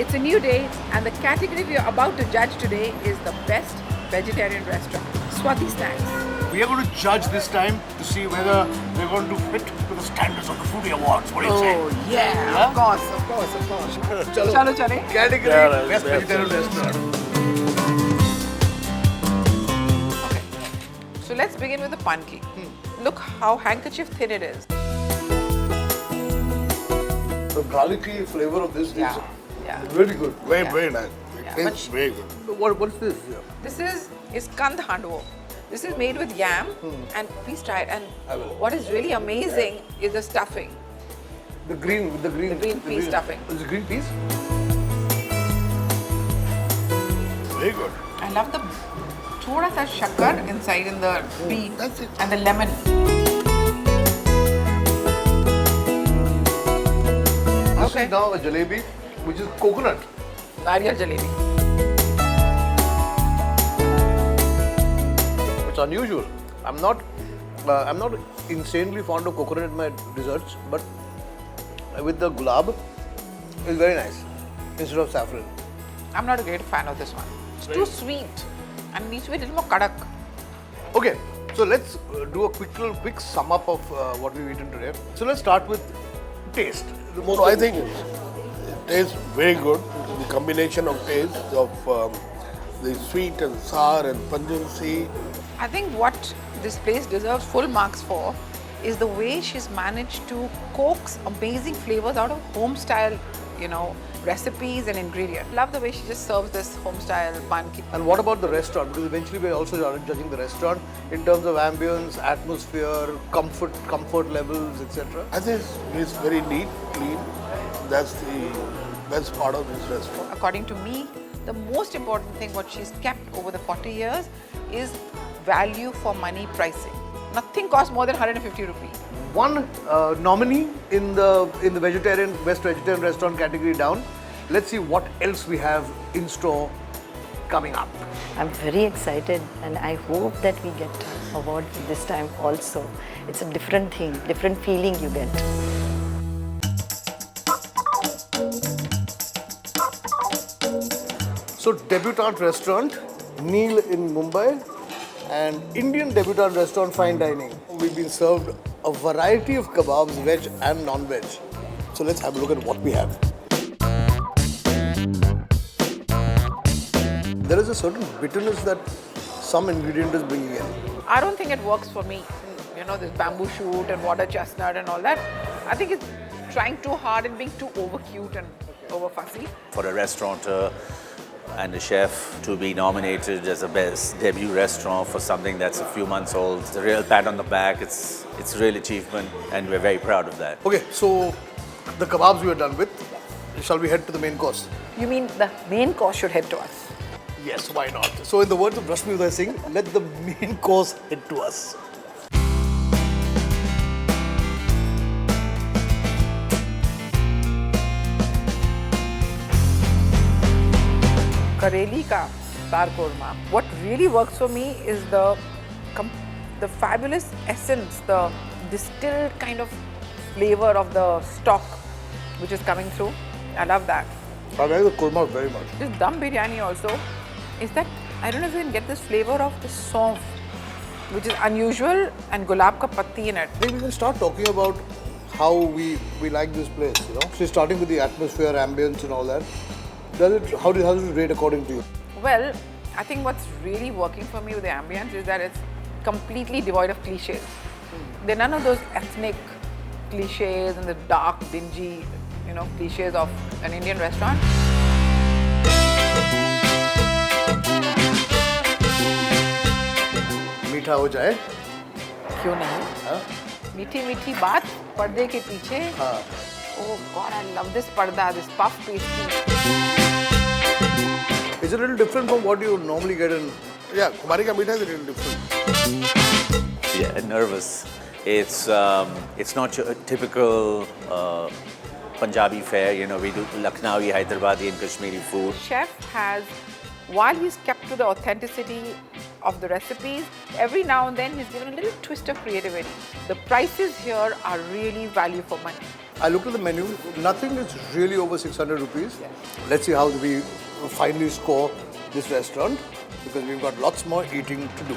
It's a new day, and the category we are about to judge today is the best vegetarian restaurant, Swati Snacks. We are going to judge this time to see whether we're going to fit to the standards of the Foodie Awards. What do you say? Oh, yeah, of course. Chalo. Chalo, chale. Category Best Vegetarian Restaurant. Okay. So let's begin with the panki. Look how handkerchief thin it is. The garlicky flavor of this Yeah. is really good. Very, Yeah. very nice. It Yeah. tastes very good. What's this? This is kand handwo. This is made with yam, and please try it. And what is really amazing is the stuffing. The green peas stuffing. Is it green peas? Very good. I love the thoda sa shakkar inside in the pea That's it. and the lemon. This is now a jalebi, which is coconut. Nariyal jalebi. It's unusual. I'm not insanely fond of coconut in my desserts, but with the gulab, it's very nice instead of saffron. I'm not a great fan of this one. It's too sweet and needs to be a little more kadak. Okay, so let's do a quick sum up of what we've eaten today. So let's start with taste. So I think it tastes very good. The combination of taste of the sweet and sour and pungency. I think what this place deserves full marks for is the way she's managed to coax amazing flavors out of home style, recipes and ingredients. Love the way she just serves this home style panki. And what about the restaurant? Because eventually we're also judging the restaurant in terms of ambience, atmosphere, comfort levels, etc. I think it's very neat, clean. That's the best part of this restaurant. According to me, the most important thing what she's kept over the 40 years is value for money pricing. Nothing costs more than 150 rupees. One nominee in the best vegetarian restaurant category down. Let's see what else we have in store coming up. I'm very excited and I hope that we get award this time also. It's a different thing, different feeling you get. So debutante restaurant, Neil in Mumbai, and Indian debutante restaurant, Fine Dining. We've been served a variety of kebabs, veg and non-veg. So let's have a look at what we have. There is a certain bitterness that some ingredient is bringing in. I don't think it works for me. This bamboo shoot and water chestnut and all that. I think it's trying too hard and being too over cute and over fussy. For a restaurateur and a chef to be nominated as a best debut restaurant for something that's a few months old, it's a real pat on the back. It's a real achievement and we're very proud of that. Okay, so the kebabs we are done with. Shall we head to the main course? You mean the main course should head to us? Yes, why not? So in the words of Rashmi Uday Singh, let the main course head to us. Kareli ka dal korma. What really works for me is the fabulous essence, the distilled kind of flavor of the stock which is coming through. I love that. I like the korma very much. This dum biryani also is that, I don't know if you can get this flavor of the saunf, which is unusual, and gulab ka patti in it. I think we can start talking about how we like this place, So starting with the atmosphere, ambience and all that. How does it rate according to you? Well, I think what's really working for me with the ambience is that it's completely devoid of cliches. There are none of those ethnic cliches and the dark, dingy, cliches of an Indian restaurant. मीठा हो जाए क्यों नहीं? मीठी मीठी बात पर्दे के पीछे. Oh God, I love this parda, this puff pastry. Is it a little different from what you normally get in? Yeah, Kumari ka meetha is a little different. Yeah, nervous. It's not your typical Punjabi fare. We do Lucknowi, Hyderabadi and Kashmiri food. Chef has, while he's kept to the authenticity of the recipes, every now and then he's given a little twist of creativity. The prices here are really value for money. I looked at the menu. Nothing is really over 600 rupees. Let's see how we finally score this restaurant because we've got lots more eating to do.